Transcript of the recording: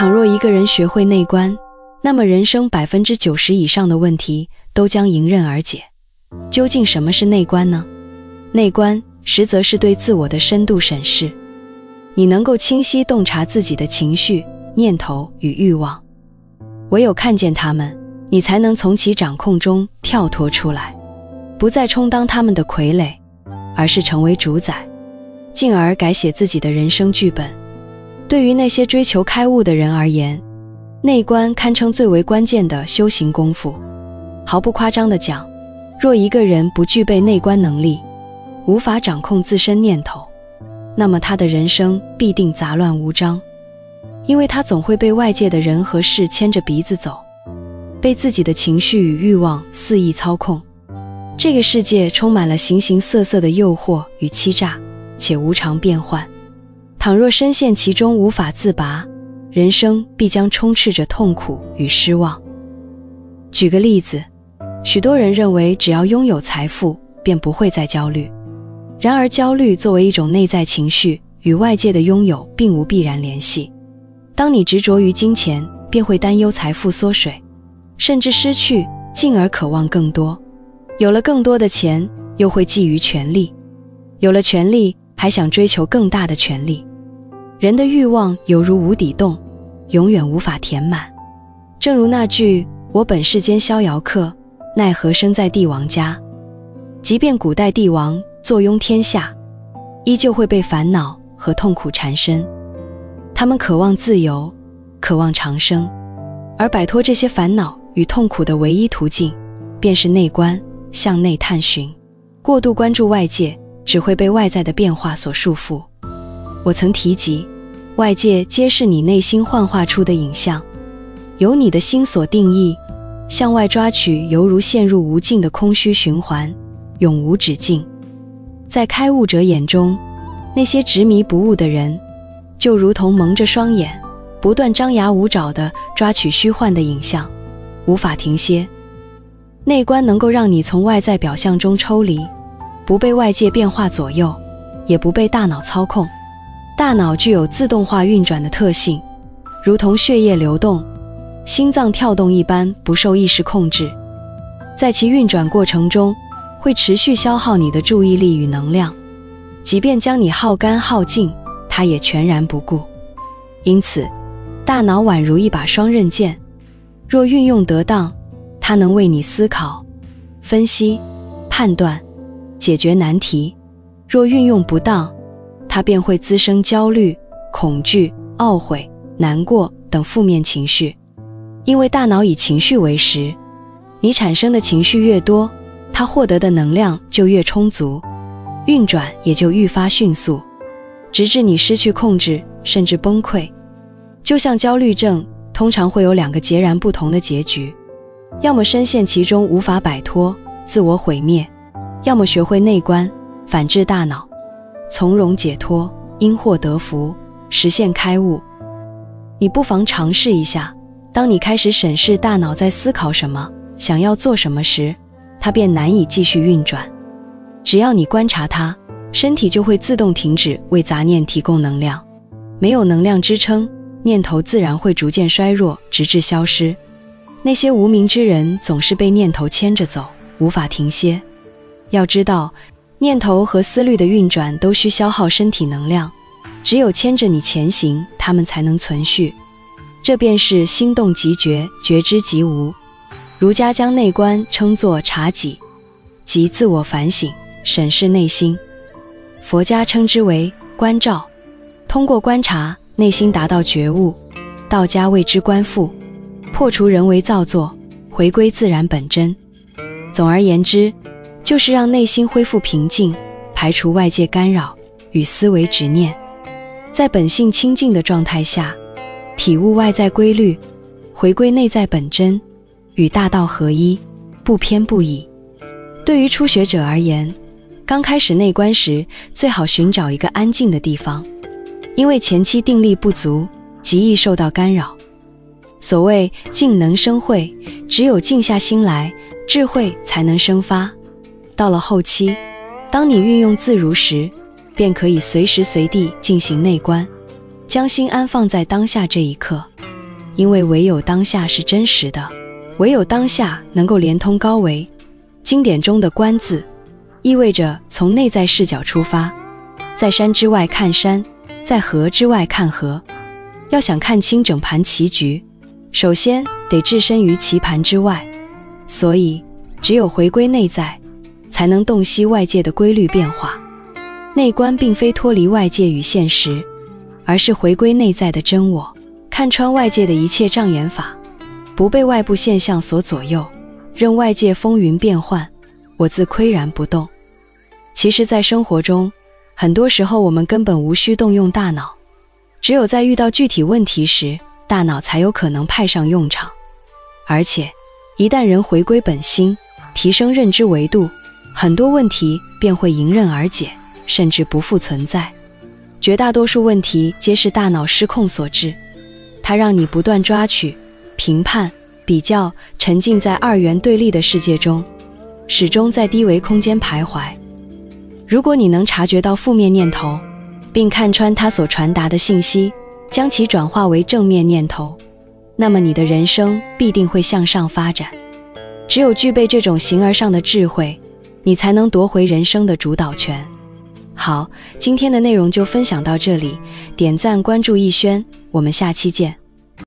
倘若一個人學會內觀，那麼人生90%以上的問題都將迎刃而解。究竟什麼是內觀呢？內觀實則是對自我的深度審視，你能夠清晰洞察自己的情緒、念頭與慾望，唯有看見它們，你才能從其掌控中跳脫出來，不再充當他們的傀儡，而是成為主宰，進而改寫自己的人生劇本。對於那些追求開悟的人而言，內觀堪稱最為關鍵的修行功夫。毫不誇張地講，若一個人不具備內觀能力，無法掌控自身念頭，那麼他的人生必定雜亂無章，因為他總會被外界的人和事牽着鼻子走，被自己的情緒與慾望肆意操控。這個世界充滿了形形色色的誘惑與欺詐，且無常變幻。倘若深陷其中無法自拔，人生必將充斥着痛苦與失望。舉個例子，許多人認為只要擁有財富，便不會再焦慮。然而焦慮作為一種內在情緒，與外界的擁有並無必然聯繫。當你執着於金錢，便會擔憂財富縮水，甚至失去，進而渴望更多。有了更多的錢，又會覬覦權力，有了權力，還想追求更大的權力。人的慾望猶如無底洞，永遠無法填滿。正如那句“我本世間逍遙客，奈何生在帝王家”。即便古代帝王坐擁天下，依舊會被煩惱和痛苦纏身。他們渴望自由，渴望長生，而擺脫這些煩惱與痛苦的唯一途徑，便是內觀，向內探尋。過度關注外界，只會被外在的變化所束縛。我曾提及，外界皆是你內心幻化出的影像，由你的心所定義，向外抓取，猶如陷入無盡的空虛循環，永無止境。在開悟者眼中，那些執迷不悟的人，就如同蒙着雙眼，不斷張牙舞爪地抓取虛幻的影像，無法停歇。內觀能夠讓你從外在表象中抽離，不被外界變化左右，也不被大腦操控。大腦具有自動化運轉的特性，如同血液流動、心臟跳動一般，不受意識控制。在其運轉過程中，會持續消耗你的注意力與能量，即便將你耗乾耗盡，它也全然不顧。因此，大腦宛如一把雙刃劍，若運用得當，它能為你思考、分析、判斷、解決難題；若運用不當，它便會滋生焦慮、恐懼、懊悔、難過等負面情緒。因為大腦以情緒為食，你產生的情緒越多，它獲得的能量就越充足，運轉也就愈發迅速，直至你失去控制，甚至崩潰。就像焦慮症，通常會有2個截然不同的結局，要麼深陷其中無法擺脫，自我毀滅；要麼學會內觀，反制大腦，從容解脫，因禍得福，實現開悟。你不妨嘗試一下，當你開始審視大腦在思考什麼，想要做什麼時，它便難以繼續運轉。只要你觀察它，身體就會自動停止為雜念提供能量。沒有能量支撐，念頭自然會逐漸衰弱，直至消失。那些無明之人總是被念頭牽着走，無法停歇。要知道，念頭和思慮的運轉都需消耗身體能量，只有牽着你前行，它們才能存續。這便是心動即覺，覺知即無。儒家將內觀稱作察己，即自我反省、審視內心；佛家稱之為觀照，通過觀察內心達到覺悟；道家謂之觀復，破除人為造作，回歸自然本真。總而言之，就是讓內心恢復平靜，排除外界干擾與思維執念，在本性清淨的狀態下，體悟外在規律，回歸內在本真，與大道合一，不偏不倚。對於初學者而言，剛開始內觀時，最好尋找一個安靜的地方，因為前期定力不足，極易受到干擾。所謂靜能生慧，只有靜下心來，智慧才能生發。到了後期，當你運用自如時，便可以隨時隨地進行內觀，將心安放在當下這一刻。因為唯有當下是真實的，唯有當下能夠連通高維。經典中的觀字，意味着從內在視角出發，在山之外看山，在河之外看河。要想看清整盤棋局，首先得置身於棋盤之外，所以只有回歸內在，才能洞悉外界的規律變化。內觀並非脫離外界與現實，而是回歸內在的真我，看穿外界的一切障眼法，不被外部現象所左右，任外界風雲變幻，我自巋然不動。其實在生活中，很多時候我們根本無需動用大腦，只有在遇到具體問題時，大腦才有可能派上用場。而且一旦人回歸本心，提升認知維度，很多問題便會迎刃而解，甚至不復存在。絕大多數問題皆是大腦失控所致，它讓你不斷抓取、評判、比較，沉浸在二元對立的世界中，始終在低維空間徘徊。如果你能察覺到負面念頭，並看穿它所傳達的信息，將其轉化為正面念頭，那麼你的人生必定會向上發展。只有具備這種形而上的智慧，你才能奪回人生的主導權。好，今天的內容就分享到這裡，點讚關注逸軒，我們下期見。